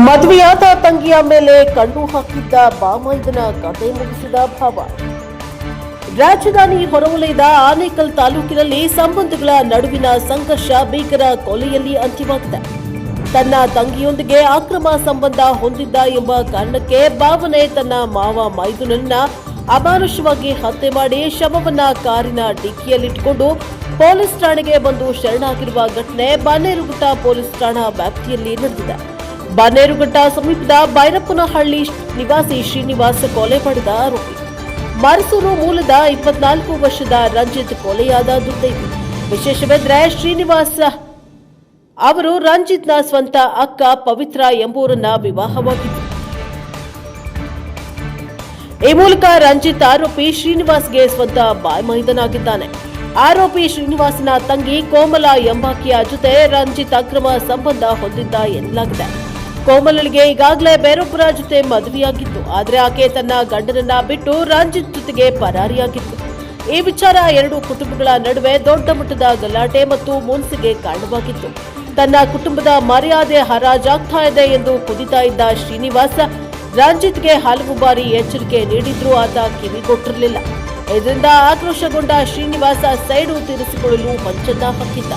ಮದುವೆಯಾದ ತಂಗಿಯ ಮೇಲೆ ಕಣ್ಣು ಹಾಕಿದ್ದ ಬಾಮೈದನ ಕತೆ ಮುಗಿಸಿದ ಭಾವ. ರಾಜಧಾನಿ ಹೊರವಲಯದ ಆನೇಕಲ್ ತಾಲೂಕಿನಲ್ಲಿ ಸಂಬಂಧಗಳ ನಡುವಿನ ಸಂಘರ್ಷ ಭೀಕರ ಕೊಲೆಯಲ್ಲಿ ಅಂತ್ಯವಾಗಿದೆ. ತನ್ನ ತಂಗಿಯೊಂದಿಗೆ ಅಕ್ರಮ ಸಂಬಂಧ ಹೊಂದಿದ್ದ ಎಂಬ ಕಾರಣಕ್ಕೆ ಭಾವನೆ ತನ್ನ ಮಾವ ಮೈದುನನ್ನ ಅಮಾನುಷವಾಗಿ ಹತ್ಯೆ ಮಾಡಿ ಶವವನ್ನ ಕಾರಿನ ಡಿಕ್ಕಿಯಲ್ಲಿಟ್ಟುಕೊಂಡು ಪೊಲೀಸ್ ಠಾಣೆಗೆ ಬಂದು ಶರಣಾಗಿರುವ ಘಟನೆ ಬನ್ನೇರುಘಟ್ಟ ಪೊಲೀಸ್ ಠಾಣಾ ವ್ಯಾಪ್ತಿಯಲ್ಲಿ ನಡೆದಿದೆ. ಬನ್ನೇರುಘಟ್ಟ ಸಮೀಪದ ಬೈರಪ್ಪನಹಳ್ಳಿ ನಿವಾಸಿ ಶ್ರೀನಿವಾಸ್ ಕೊಲೆ ಮಾಡಿದ ಆರೋಪಿ. ಮರಸೂರು ಮೂಲದ 24 ವರ್ಷದ ರಂಜಿತ್ ಕೊಲೆಯಾದ ದುರ್ದೈವಿ. ವಿಶೇಷವೆಂದರೆ ಶ್ರೀನಿವಾಸ್ ಅವರು ರಂಜಿತ್ನ ಸ್ವಂತ ಅಕ್ಕ ಪವಿತ್ರ ಎಂಬುವರನ್ನ ವಿವಾಹವಾಗಿದ್ದರು. ಈ ಮೂಲಕ ರಂಜಿತ್ ಆರೋಪಿ ಶ್ರೀನಿವಾಸ್ಗೆ ಸ್ವಂತ ಬಾಯ್ಮೈದನಾಗಿದ್ದಾನೆ. ಆರೋಪಿ ಶ್ರೀನಿವಾಸನ ತಂಗಿ ಕೋಮಲ ಎಂಬಾಕೆಯ ಜೊತೆ ರಂಜಿತ್ ಅಕ್ರಮ ಸಂಬಂಧ ಹೊಂದಿದ್ದ ಎನ್ನಲಾಗಿದೆ. ಕೋಮಲಳಿಗೆ ಈಗಾಗಲೇ ಬೇರೊಬ್ಬರ ಜೊತೆ ಮದುವೆಯಾಗಿತ್ತು. ಆದರೆ ಆಕೆ ತನ್ನ ಗಂಡನನ್ನ ಬಿಟ್ಟು ರಂಜಿತ್ ಜೊತೆಗೆ ಪರಾರಿಯಾಗಿತ್ತು. ಈ ವಿಚಾರ ಎರಡು ಕುಟುಂಬಗಳ ನಡುವೆ ದೊಡ್ಡ ಮಟ್ಟದ ಗಲಾಟೆ ಮತ್ತು ಮುನ್ಸಿಗೆ ಕಾರಣವಾಗಿತ್ತು. ತನ್ನ ಕುಟುಂಬದ ಮರ್ಯಾದೆ ಹರಾಜಾಗ್ತಾ ಇದೆ ಎಂದು ಕುದಿತಾ ಇದ್ದ ಶ್ರೀನಿವಾಸ ರಂಜಿತ್ಗೆ ಹಲವು ಬಾರಿ ಎಚ್ಚರಿಕೆ ನೀಡಿದ್ರೂ ಆತ ಕಿವಿಗೊಟ್ಟಿರಲಿಲ್ಲ. ಇದರಿಂದ ಆಕ್ರೋಶಗೊಂಡ ಶ್ರೀನಿವಾಸ ಸೈಡು ತೀರಿಸಿಕೊಳ್ಳಲು ಮಂಚನ್ನ ಹಾಕಿದ್ದ.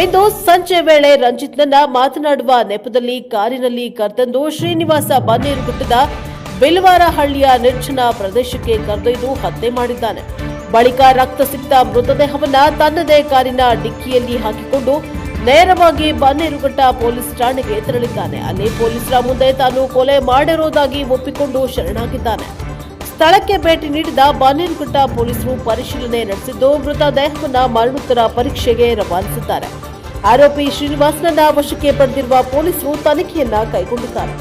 ಇಂದು ಸಂಜೆ ವೇಳೆ ರಂಜಿತ್ನನ್ನ ಮಾತನಾಡುವ ನೆಪದಲ್ಲಿ ಕಾರಿನಲ್ಲಿ ಕರೆತಂದು ಶ್ರೀನಿವಾಸ ಬನ್ನೇರುಘಟ್ಟದ ಬಿಲ್ವಾರಹಳ್ಳಿಯ ನಿರ್ಜನ ಪ್ರದೇಶಕ್ಕೆ ಕರೆದೊಯ್ದು ಹತ್ಯೆ ಮಾಡಿದ್ದಾನೆ. ಬಳಿಕ ರಕ್ತ ಸಿಕ್ತ ಮೃತದೇಹವನ್ನ ತನ್ನದೇ ಕಾರಿನ ಡಿಕ್ಕಿಯಲ್ಲಿ ಹಾಕಿಕೊಂಡು ನೇರವಾಗಿ ಬನ್ನೇರುಘಟ್ಟ ಪೊಲೀಸ್ ಠಾಣೆಗೆ ತೆರಳಿದ್ದಾನೆ. ಅಲ್ಲಿ ಪೊಲೀಸರ ಮುಂದೆ ತಾನು ಕೊಲೆ ಮಾಡಿರುವುದಾಗಿ ಒಪ್ಪಿಕೊಂಡು ಶರಣಾಗಿದ್ದಾನೆ. ಸ್ಥಳಕ್ಕೆ ಭೇಟಿ ನೀಡಿದ ಬನ್ನೇರುಘಟ್ಟ ಪೊಲೀಸರು ಪರಿಶೀಲನೆ ನಡೆಸಿದ್ದು ಮೃತದೇಹವನ್ನು ಮರಣೋತ್ತರ ಪರೀಕ್ಷೆಗೆ ರವಾನಿಸಿದ್ದಾರೆ. ಆರೋಪಿ ಶ್ರೀನಿವಾಸನನ್ನ ವಶಕ್ಕೆ ಪಡೆದಿರುವ ಪೊಲೀಸರು ತನಿಖೆಯನ್ನ ಕೈಗೊಂಡಿದ್ದಾರೆ.